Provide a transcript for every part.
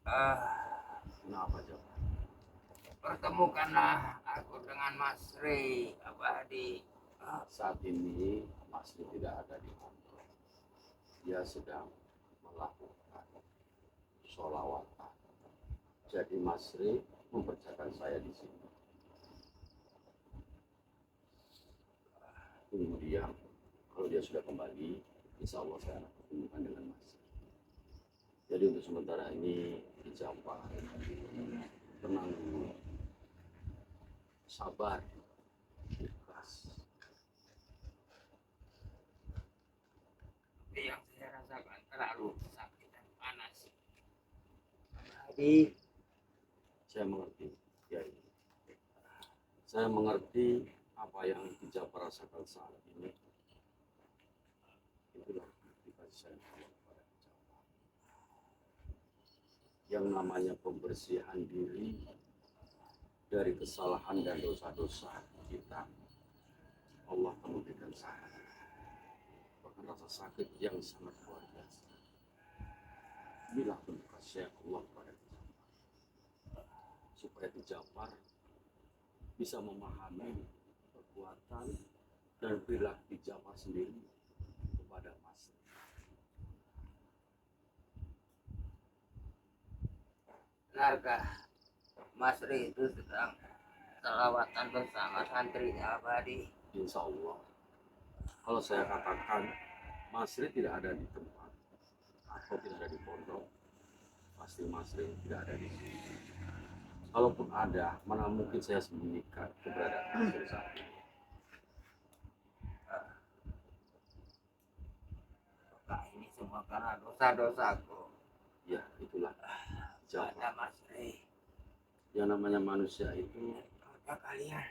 Kenapa coba? Pertemukanlah aku dengan Mas Rey Abadi. Saat ini Masri tidak ada di kantor. Dia sedang melakukan sholawatan. Jadi Masri mempercayakan saya di sini. Kemudian kalau dia sudah kembali, insya Allah saya akan bertemukan dengan Masri. Jadi untuk sementara ini dijawab, tenang dulu, sabar, ikhlas. Tapi yang saya rasakan terlalu sakit dan panas. Abadi, Saya mengerti, ya. Saya mengerti apa yang Jabar rasakan saat ini. Itulah motivasi saya kepada Jabar. Yang namanya pembersihan diri dari kesalahan dan dosa-dosa kita, Allah akan memberikan sakit, bahkan rasa sakit yang sangat luar biasa. Inilah bentuk kasih Allah kepada kita, supaya Jabar bisa memahami perbuatan dan perilaku Jabar sendiri kepada Mas. benarkah Mas Rey itu sedang selawatan bersama santrinya Abadi? Insya Allah, kalau saya katakan Masri tidak ada di tempat atau tidak ada di pondok, pasti Masri tidak ada di sini. Kalaupun ada, mana mungkin saya sembunyikan keberadaan Masri saat ini. Apakah ini semua karena dosa-dosaku? Ya, itulah Pada jawaban. Mas Rey, Yang namanya manusia itu apa kalian?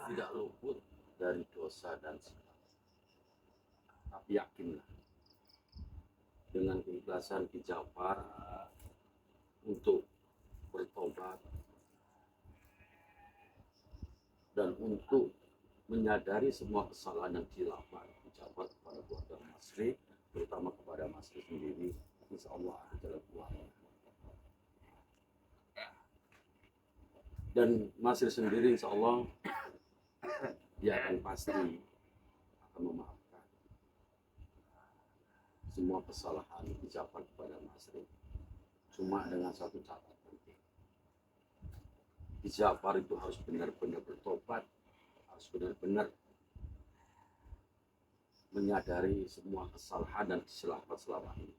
tidak luput dari dosa dan salah. Tapi yakinlah, dengan keikhlasan Jafar untuk bertobat dan untuk menyadari semua kesalahan yang dilakukan Jafar kepada keluarga Masri, terutama kepada Masri sendiri, insya Allah ada jalan keluarnya. Dan Masri sendiri insya Allah dia akan pasti akan memaafkan semua kesalahan Jafar kepada Masri, cuma dengan satu catatan. Jafar itu harus benar-benar bertobat, harus benar-benar menyadari semua kesalahan dan kesilapan selama ini.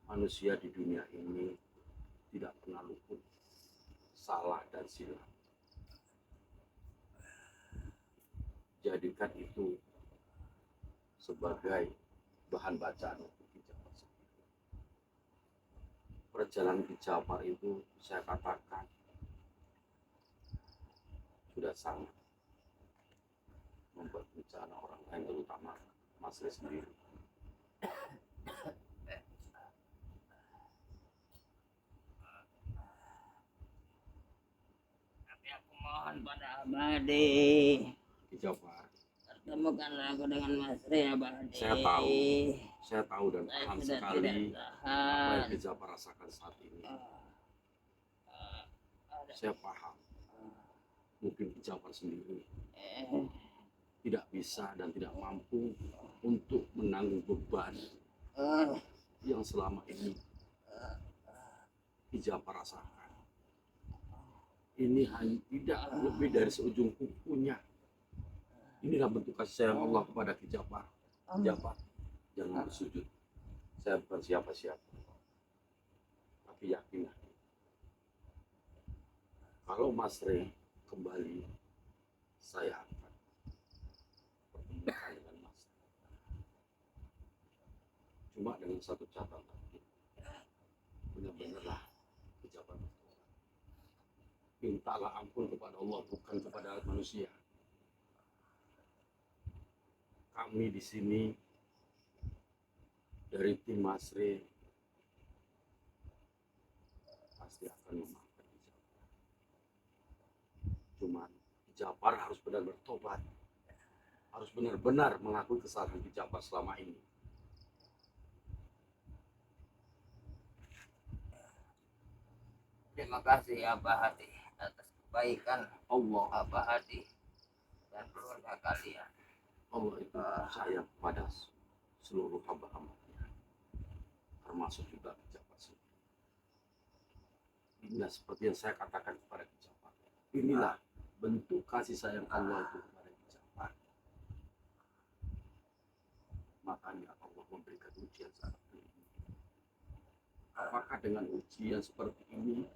Manusia di dunia ini tidak pernah luput salah dan silap. Jadikan itu sebagai bahan bacaan untuk Jafar. Perjalanan Jafar itu saya katakan sudah sangat membuat bencana orang lain, terutama Mas sendiri. Tapi aku mohon pada Abadi, Jafar, pertemukanlah aku dengan Mas Rey Abadi. saya tahu dan Saya paham sudah sekali tidak apa tahan. yang Jafar rasakan saat ini. Ada- Saya paham, mungkin Jafar sendiri eh, tidak bisa dan tidak mampu untuk menanggung beban eh, yang selama ini Jafar rasakan. Ini hanya tidak lebih dari seujung kukunya. Inilah bentuk kasih sayang Allah kepada Jafar. Jafar, jangan bersujud. Saya bukan siapa-siapa. Tapi yakinlah, kalau Mas Rey kembali, saya akan pertemukan dengan Mas Rey. Cuma dengan satu catatan, benar-benarlah Jafar bertobat. Mintalah ampun kepada Allah, bukan kepada manusia. Kami di sini dari tim Masri pasti akan memaafkan Jafar. Cuman Jafar harus benar bertobat, harus benar-benar mengakui kesalahan Jafar selama ini. Terima kasih Abah Hadi atas kebaikan Allah Abah Hadi dan keluarga kalian. Allah itu sayang pada seluruh hamba-hambanya, termasuk juga pejabat sendiri. Inilah seperti yang saya katakan kepada pejabat. Inilah bentuk kasih sayang Allah itu kepada pejabat. Makanya Allah memberikan ujian sangat tinggi. Apakah dengan ujian seperti ini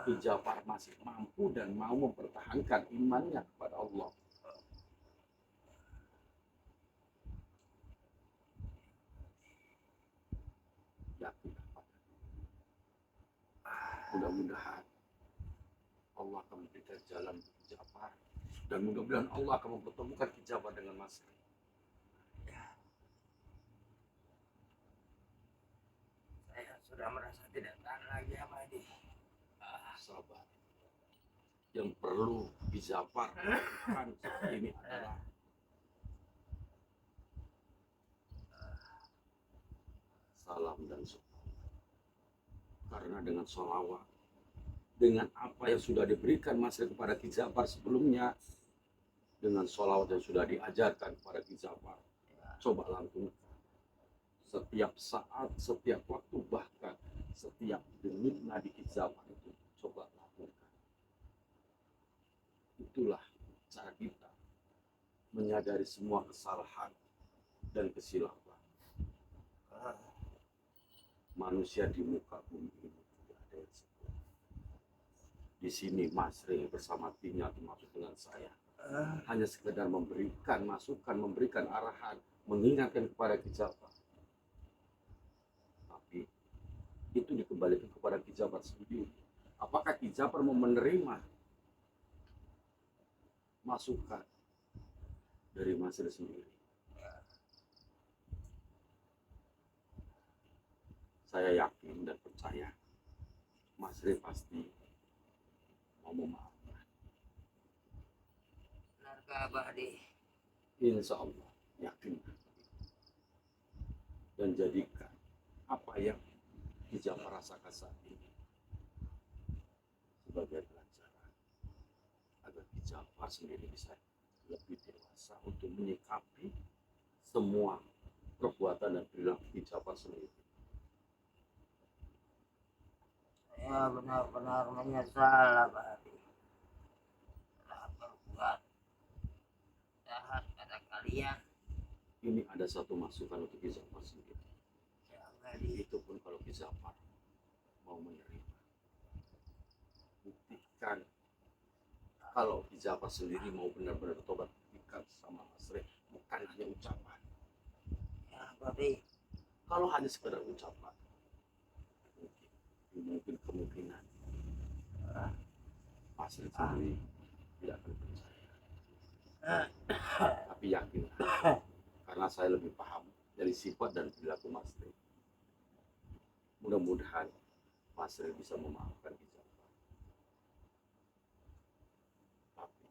pejabat masih mampu dan mau mempertahankan imannya kepada Allah? Yakinlah padanya. Mudah-mudahan Allah akan memberikan jalan untuk Jabar, dan mudah-mudahan Allah akan mempertemukan Jabar dengan Mas Ri. Saya sudah merasa tidak tahan lagi Abah Hadi. Sahabat, yang perlu Jabar lakukan saat ini adalah salam dan sholawat. Karena dengan sholawat, dengan apa yang sudah diberikan Mas Ri kepada Ki Jabar sebelumnya, dengan sholawat yang sudah diajarkan kepada Ki Jabar, coba lantunkan setiap saat, setiap waktu, bahkan setiap detik nadi Ki Jabar itu coba lakukan. Itulah cara kita menyadari semua kesalahan dan kesilapan manusia di muka bumi ini. Tidak ada yang sempurna. Di sini Mas Ri bersama timnya, termasuk dengan saya, hanya sekedar memberikan masukan, memberikan arahan, mengingatkan kepada Ki Jabar. Tapi itu dikembalikan kepada Ki Jabar sendiri. Apakah Ki Jabar mau menerima masukan dari Mas Ri sendiri? Saya yakin dan percaya Mas Ri pasti mau memaafkan. Benarkah Abah Hadi? Insya Allah, yakin. Dan jadikan apa yang Ki Jabar rasakan saat ini sebagai pelajaran, agar Ki Jabar sendiri bisa lebih dewasa untuk menyikapi semua perbuatan dan perilaku Ki Jabar sendiri. Saya benar-benar menyesal Abah Hadi telah berbuat jahat pada kalian. Ini ada satu masukan untuk Ki Jabar sendiri. Ya Abah Hadi. Itu pun kalau Ki Jabar mau menerima. Buktikan kalau Ki Jabar sendiri mau benar-benar tobat, buktikan sama Mas Ri, bukan hanya ucapan. Ya Abah Hadi. Kalau hanya sekedar ucapan, mungkin kemungkinan Mas Ri sendiri tidak akan percaya. Tapi yakin, karena saya lebih paham dari sifat dan perilaku Mas Ri. Mudah-mudahan Mas Ri bisa memaafkan Ki Jabar. Tapi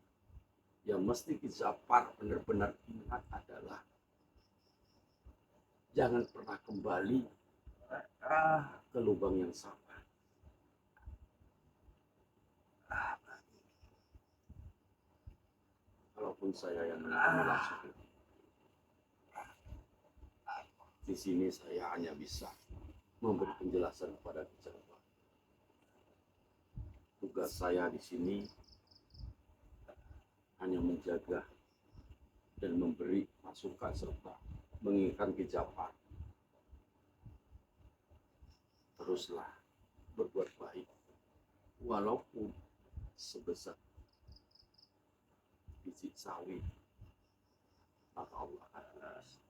yang mesti Ki Jabar benar-benar ingat adalah jangan pernah kembali ke lubang yang sama. Kalaupun saya yang mengalami langsung, di sini saya hanya bisa memberi penjelasan kepada Ki Jabar. Tugas saya di sini hanya menjaga dan memberi masukan serta mengingatkan Ki Jabar. Teruslah berbuat baik, walaupun sebesar biji sawi, maka Allah akan tulis.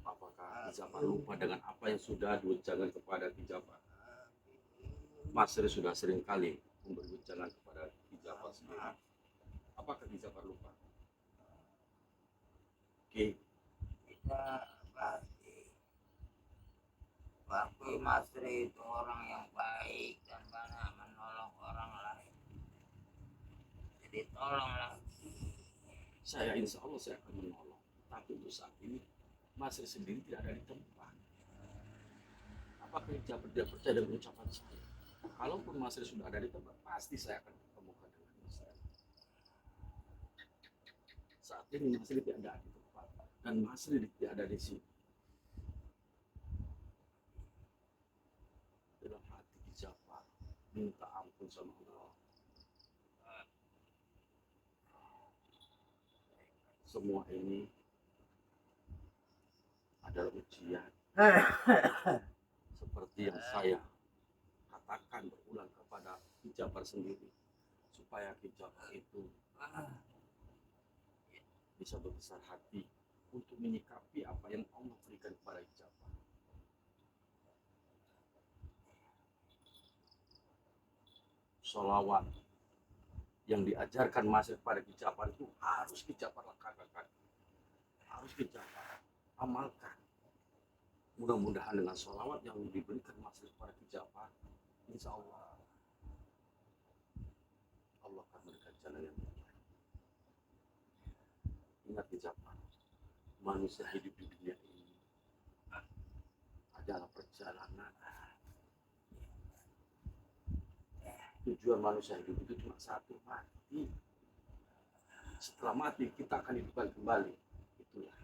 Apakah Ki Jabar lupa dengan apa yang sudah diucapkan kepada Ki Jabar? Mas Ri sudah sering kali memberi ucapan kepada Ki Jabar sendiri. Apakah Ki Jabar lupa? Oke, Tidak Abah Hadi. Waktu Mas Ri itu orang yang baik dan banyak menolong orang lain. Jadi tolonglah. saya insya Allah saya akan menolong. Tapi untuk saat ini Mas Ri sendiri tidak ada di tempat. Apakah Ki Jabar tidak percaya dengan ucapan saya? Kalaupun Masri sudah ada di tempat, pasti saya akan ketemukan dengan Masri. Saat ini Masri tidak ada di tempat, dan Masri tidak ada di sini. Dalam hati Kijapar minta ampun sama Allah. Semua ini adalah ujian seperti yang saya katakan berulang kepada Kijapar sendiri, supaya Kijapar itu bisa berbesar hati untuk menyikapi apa yang Allah berikan kepada Kijapar. Sholawat yang diajarkan Masri kepada Kijapar itu harus Kijapar lakukan, harus Kijapar amalkan. Mudah-mudahan dengan sholawat yang diberikan Masri kepada Kijapar, insya Allah Allah akan memberikan jalan yang terbaik. Ingat Kijapar, manusia hidup di dunia ini adalah perjalanan. Tujuan manusia hidup itu cuma satu, mati. Setelah mati kita akan hidupkan kembali. Itulah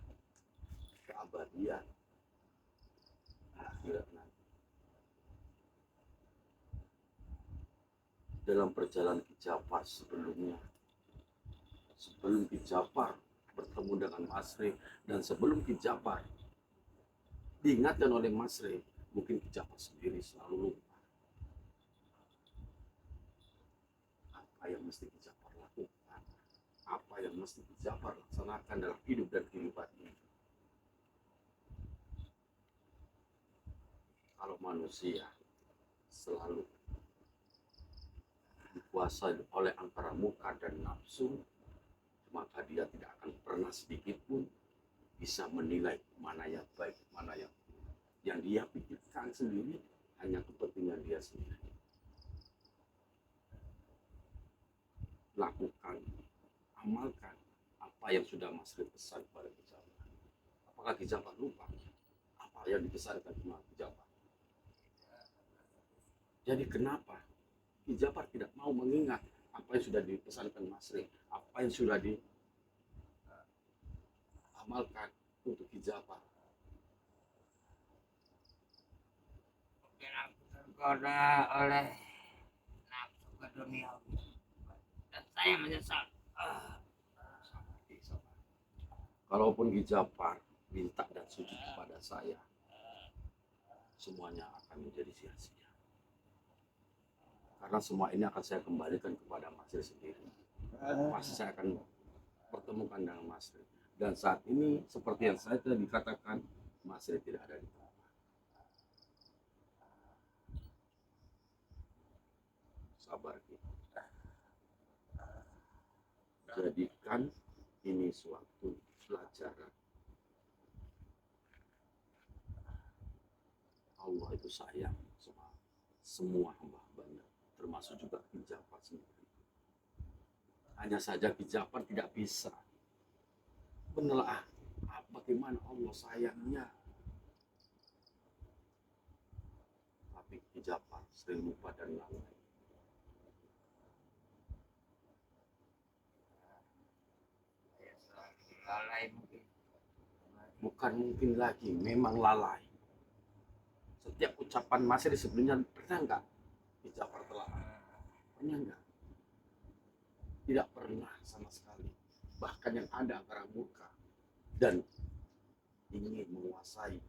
keabadian akhirat nanti. Dalam perjalanan Kijapar sebelumnya, sebelum Kijapar bertemu dengan Masri, dan sebelum Kijapar diingatkan oleh Masri, mungkin Kijapar sendiri selalu lupa apa yang mesti Kijapar lakukan, apa yang mesti Kijapar laksanakan dalam hidup dan kehidupan ini. Kalau manusia selalu dikuasai oleh antara muka dan nafsu, maka dia tidak akan pernah sedikit pun bisa menilai mana yang baik, mana yang buruk. Yang dia pikirkan sendiri hanya kepentingan dia sendiri. Lakukan, amalkan apa yang sudah Masri pesan kepada Kijapar. Apakah Kijapar lupa apa yang dipesankan kepada Kijapar? Jadi kenapa Kijapar tidak mau mengingat apa yang sudah dipesankan Masri, apa yang sudah diamalkan untuk Kijapar? Mungkin aku tergoda oleh nafsu ke dunia dan saya menyesal. Kalaupun Kijapar minta dan sujud kepada saya, semuanya akan menjadi sia-sia. Karena semua ini akan saya kembalikan kepada Masri sendiri. Pasti saya akan pertemukan dengan Masri. Dan saat ini seperti yang saya tadi katakan, Masri tidak ada di tempat. Sabar kita. Jadikan ini suatu pelajaran. Allah itu sayang sama semua hamba-hambanya, termasuk juga Kijapar sendiri. Hanya saja Kijapar tidak bisa menelaah bagaimana Allah sayangnya. Tapi Kijapar sering lupa dan lalai. Lalai mungkin. Bukan mungkin lagi, memang lalai. Setiap ucapan Masri sebelumnya pernah enggak Kijapar telah? Pernah enggak? Tidak pernah sama sekali. Bahkan yang ada antara murka dan ingin menguasai.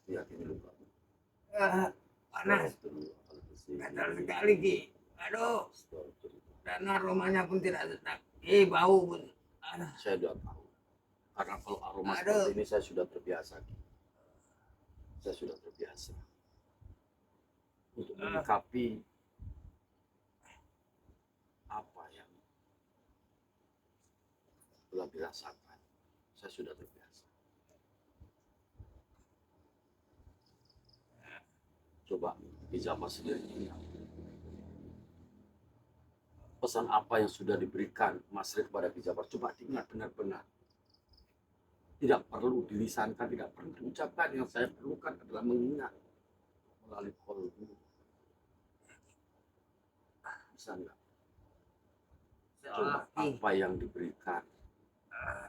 Ya, ini lupa. Panas. Gatal sekali Ki. Aduh. Dan aromanya pun tidak sedap. Bau pun. Saya sudah tahu. Karena kalau aroma seperti ini saya sudah terbiasa. Saya sudah terbiasa untuk menyikapi apa yang telah dirasakan. Saya sudah terbiasa. Coba Kijapar sendiri ingat. Pesan apa yang sudah diberikan Masri kepada Kijapar, coba diingat benar-benar. Tidak perlu dilisankan, tidak perlu diucapkan. Yang saya perlukan adalah mengingat melalui kolbu. Bisa nggak? Coba Seolah apa yang diberikan,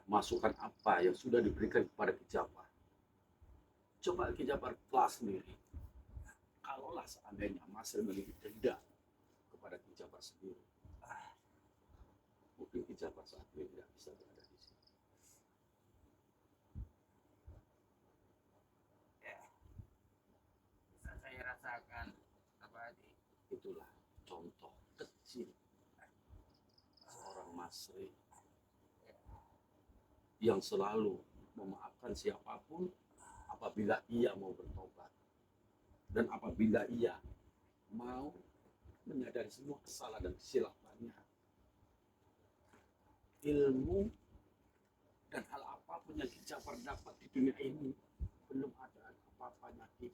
masukan apa yang sudah diberikan kepada Ki Jafar. Coba Ki Jafar kelas sendiri. Kalaulah seandainya Mas memiliki dendam kepada Ki Jafar sendiri, mungkin Ki Jafar saat ini tidak bisa berada di sini. ya, bisa saya rasakan abadi. Itulah contoh kecil seorang Masri yang selalu memaafkan siapapun apabila ia mau bertobat dan apabila ia mau menyadari semua kesalahan dan kesilapannya. Ilmu dan hal apapun yang Ki Jafar dapat di dunia ini belum ada apa-apanya Ki.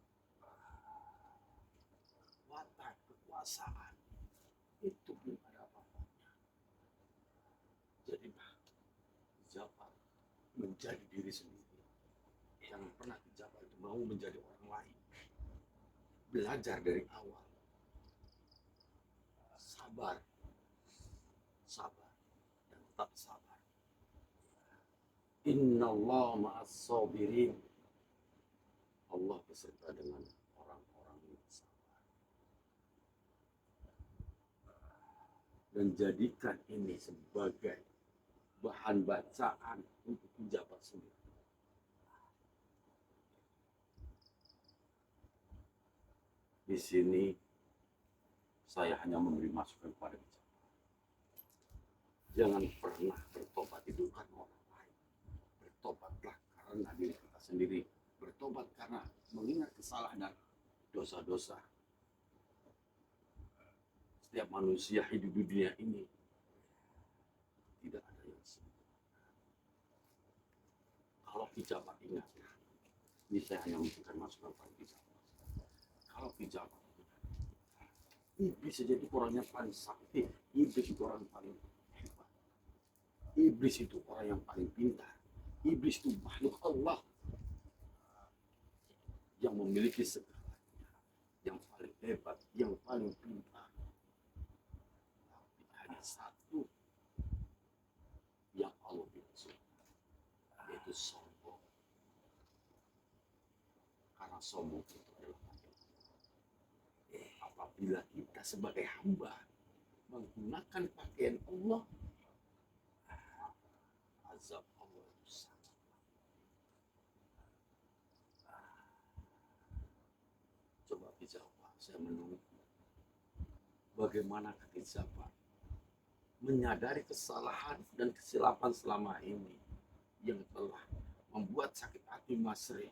Watak kekuasaan itu belum ada apa-apanya. Jadi Ki Jafar menjadi diri sendiri. Jangan pernah Ki Jafar itu mau menjadi orang lain. Belajar dari awal. Sabar. Sabar. Dan tetap sabar. Innallaha ma'as sabirin. Allah beserta dengan orang-orang yang sabar. Dan jadikan ini sebagai bahan bacaan untuk Ki Jafar sendiri. Di sini saya hanya memberi masukan kepada Ki Jafar. Jangan pernah bertobat itu karena orang lain. Bertobatlah karena diri kita sendiri. Bertobat karena mengingat kesalahan dan dosa-dosa. Setiap manusia hidup di dunia ini tidak ada yang sempurna. Kalau Ki Jafar ingat, ini saya hanya memberikan masukan kepada Ki Jafar. Kalau Ki Jafar iblis saja itu orang yang paling sakti, iblis itu orang yang paling hebat, iblis itu orang yang paling pintar, iblis itu makhluk Allah yang memiliki segalanya, yang paling hebat, yang paling pintar. Tapi hanya satu yang Allah tidak suka, yaitu sombong. Karena sombong itu adalah apabila kita sebagai hamba menggunakan pakaian Allah, azab Allah itu sangat. Coba Ki Jafar, saya menunggu bagaimana Ki Jafar menyadari kesalahan dan kesilapan selama ini yang telah membuat sakit hati Masri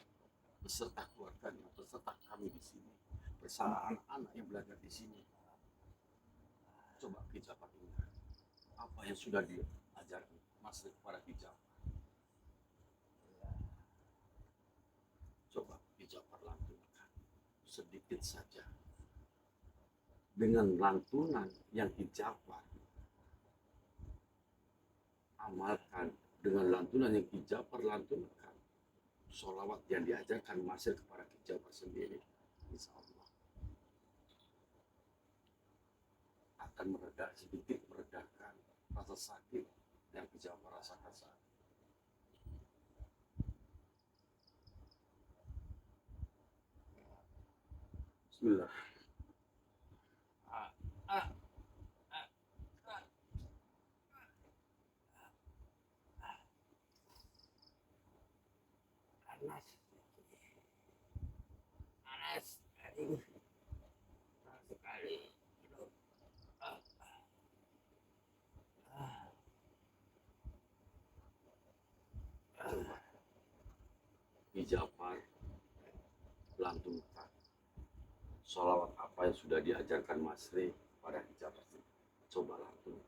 beserta keluarganya, beserta kami di sini, bersama anak-anak yang belajar di sini. Coba Ki Jafar ingat apa yang sudah diajarkan Masri kepada Ki Jafar. Coba Ki Jafar lantunkan sedikit saja. Dengan lantunan yang Ki Jafar amalkan, dengan lantunan yang Ki Jafar lantunkan, sholawat yang diajarkan Masri kepada Ki Jafar sendiri, insya Allah akan sedikit meredakan rasa sakit yang Ki Jafar rasakan saat ini. Bismillah. Panas, aduh, panas sekali. Coba Ki Jafar lantunkan sholawat apa yang sudah diajarkan Masri pada Ki Jafar. Coba lantunkan.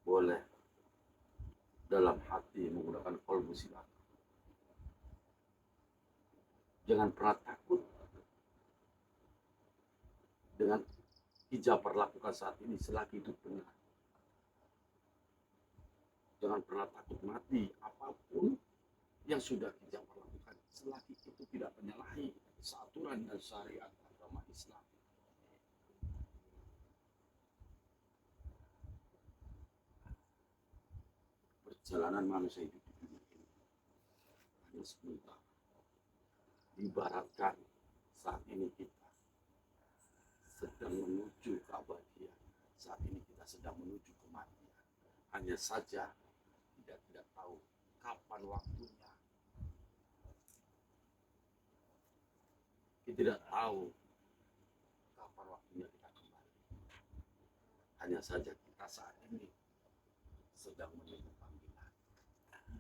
Boleh dalam hati menggunakan qalbu silakan. Jangan pernah takut dengan Ki Jafar lakukan saat ini selagi itu benar. Jangan Jangan pernah takut mati. Apapun yang sudah Kijapar lakukan, selagi itu tidak menyalahi aturan dan syariat agama Islam. Perjalanan manusia hidup di dunia ini hanya sebentar. Ibaratkan saat ini kita sedang menuju ke keabadian, saat ini kita sedang menuju kematian. Hanya saja kita tidak tahu kapan waktunya. Kita tidak tahu kapan waktunya kita kembali. Hanya saja kita saat ini sedang menunggu panggilan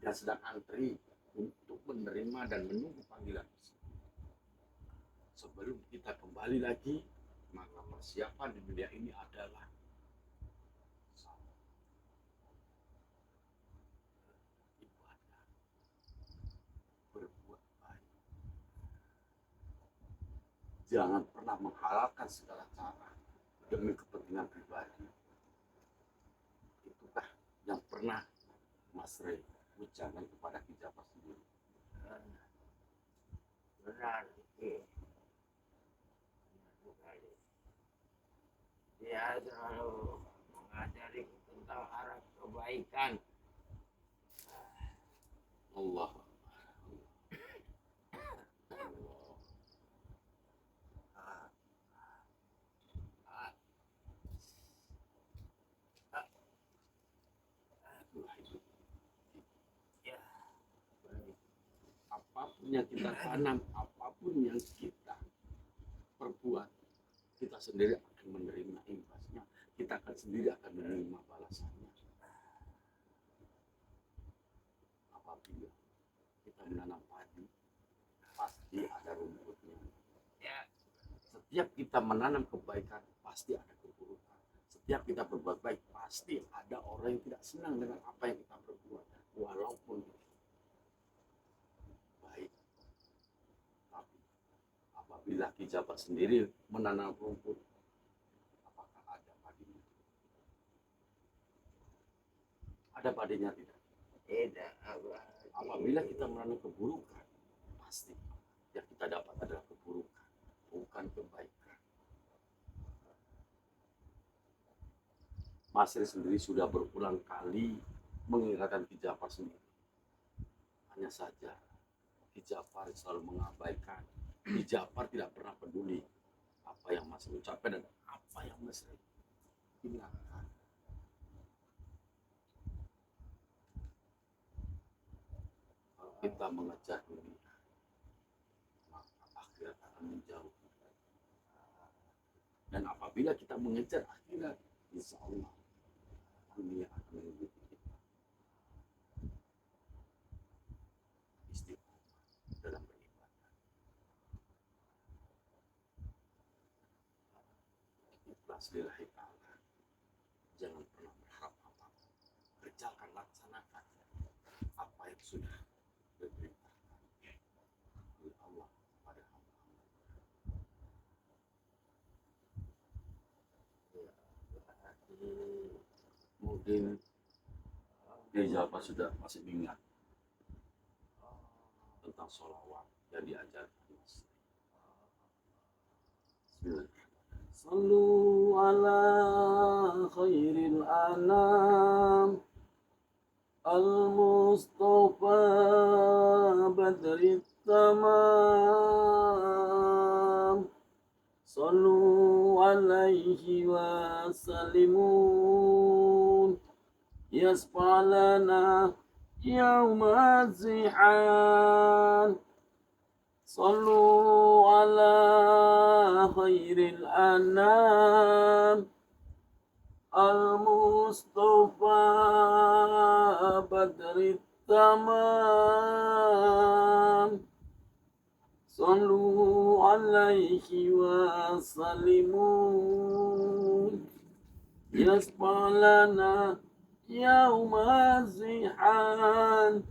dan sedang antri untuk menerima dan menunggu panggilan tersebut. Sebelum kita kembali lagi, maka persiapan di dunia ini adalah ibadah, berbuat baik. Jangan pernah menghalalkan segala cara demi kepentingan pribadi. Itulah yang pernah Mas Rey ucapkan kepada Kijapar sendiri. Benar, dia selalu mengajari tentang arah kebaikan. Allah. Apapun yang kita tanam, apapun yang kita perbuat, kita sendiri akan menerima imbasnya. Kita akan sendiri akan menerima balasannya. Apabila kita menanam padi, pasti ada rumputnya. Setiap kita menanam kebaikan, pasti ada keburukan. Setiap kita berbuat baik, pasti ada orang yang tidak senang dengan apa yang kita perbuat, walaupun baik. Tapi apabila Kijapar sendiri menanam rumput, apakah ada padinya? Ada padinya tidak? Tidak. Apabila kita menanam keburukan, pasti yang kita dapat adalah keburukan, bukan kebaikan. Mas Rey sendiri sudah berulang kali mengingatkan Kijapar sendiri. Hanya saja Kijapar selalu mengabaikan. Kijapar tidak pernah peduli apa yang Mas Rey ucapkan dan apa yang Mas Rey hilangkan. Kalau kita mengejar dunia, maka akhirat akan menjauh. Dan apabila kita mengejar akhirat, insya Allah dunia akan mengikuti kita. Istiqomah dalam beribadah. Ikhlas lillahi ta'ala. Jangan pernah berharap apa-apa. Kerjakan, laksanakan apa yang sudah diperintahkan oleh Allah pada hamba-hamba. Mungkin Kijapar sudah masih ingat tentang sholawat yang diajarkan Mas. Bismillahirrahmanirrahim. Sallu ala khairil anam al-mustafa badrit tamam. Sallu alaihi wa sallimun yasfalana yawma zihan. Sallu ala khairil anam al-mustafa badrit tamam. Sallu alaihi wa sallimun yasfalana yawma zihan.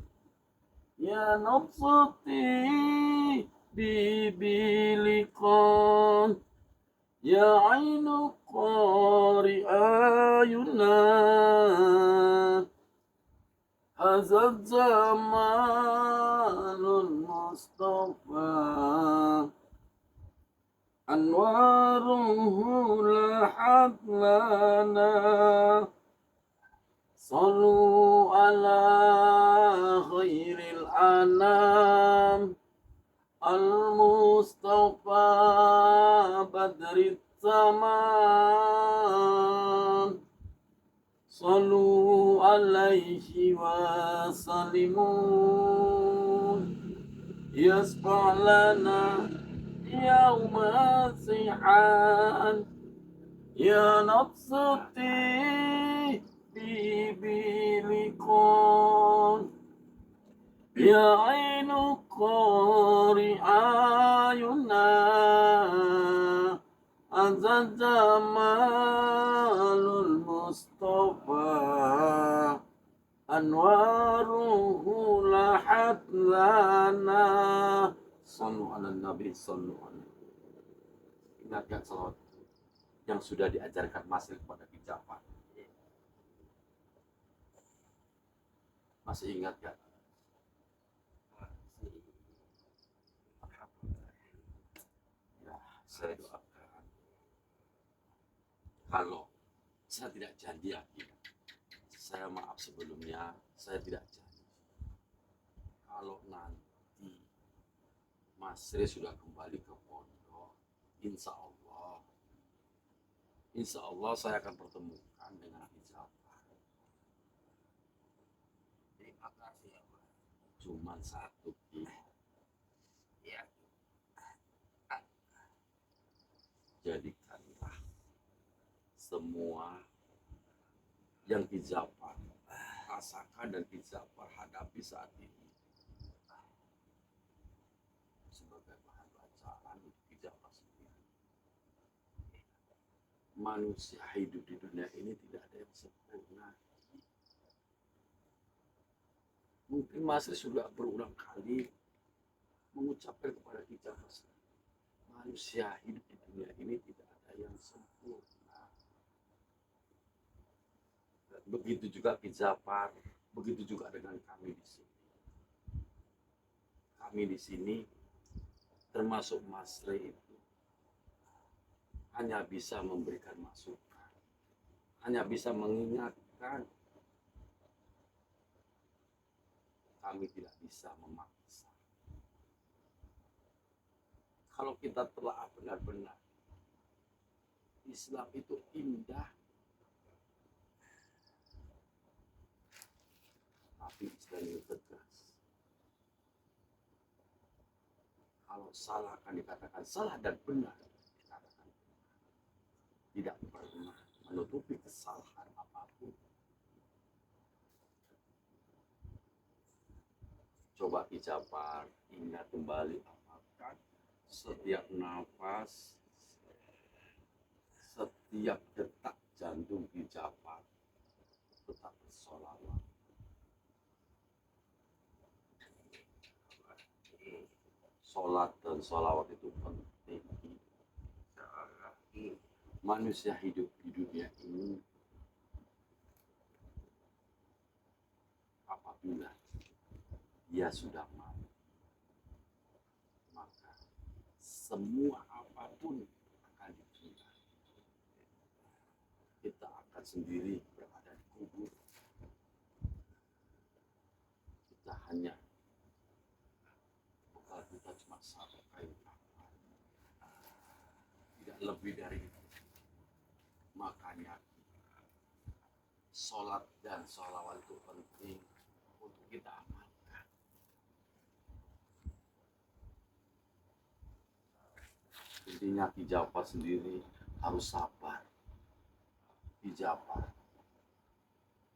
Ya nafsati bibiliqan ya ainu qari ayuna. هذا الزمان المصطفى أنواره لاحت لنا صلوا على خير الأنام المصطفى بدر الزمان صلوا عليه وسلموا يشفع لنا يوم الزحام يا نفس طيبي بلقاء يا عين قارئ أعينا أنت جمال المصطفى أنواره لاحت لنا صلوا على النبي صلوا عليه. Ingatkan salawat yang sudah diajarkan Masih kepada Kijafar. Masih ingat gak? Ya, saya doakan. Kalau saya tidak janji lagi, saya maaf sebelumnya, saya tidak janji. Kalau nanti Mas Sri sudah kembali ke pondok, insya Allah saya akan pertemukan dengan Kijafar. Terima kasih ya Pak. Cuman satu, Ya. jadikanlah semua yang Kijafar rasakan dan Kijafar hadapi saat ini sebagai bahan bacaan untuk Kijafar sendiri. Manusia hidup di dunia ini tidak ada yang sempurna. Mungkin Mas sudah berulang kali mengucapkan kepada Kijafar, manusia hidup di dunia ini tidak ada yang sempurna. Begitu juga Kijafar, begitu juga dengan kami di sini. Kami di sini, termasuk Mas Rey itu, hanya bisa memberikan masukan, hanya bisa mengingatkan. Kami tidak bisa memaksa. Kalau kita telah benar-benar, Islam itu indah, tapi Islam itu tegas. Kalau salah akan dikatakan salah dan benar dikatakan benar. Tidak pernah menutupi kesalahan apapun. Coba Kijafar ingat kembali, apakah setiap nafas, setiap detak jantung Kijafar tetap bersolawat. Sholat dan sholawat itu penting. Manusia hidup di dunia ini apabila dia sudah mati, maka semua apapun akan ditunda. Kita akan sendiri berada di kubur. Kita hanya bekal kita cuma satu kain kafan, tidak lebih dari itu. Makanya sholat dan sholawat itu penting untuk kita amalkan. Intinya Kijafar sendiri harus sabar. Kijafar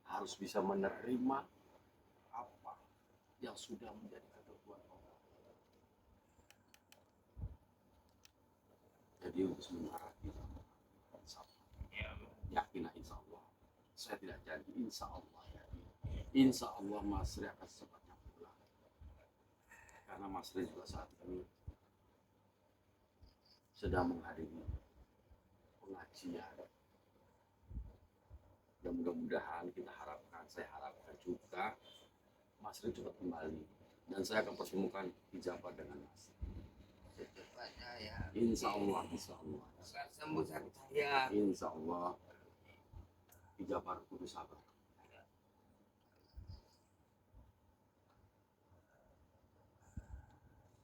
harus bisa menerima apa yang sudah menjadi ketentuan Allah. Jadi untuk sementara kita sabar. Yakinlah insya Allah. Saya tidak janji, insya Allah ya. Insya Allah Mas Rey akan secepatnya pulang. Karena Mas Rey juga saat ini sedang menghadiri pengajian. Dan mudah-mudahan kita harapkan, saya harapkan juga Mas Ri cepat kembali dan saya akan pertemukan ijabah dengan Mas. Secepatnya ya. Insya Allah, insya Allah, Agar sembuh sakit saya. insya Allah ijabah kudu sabar.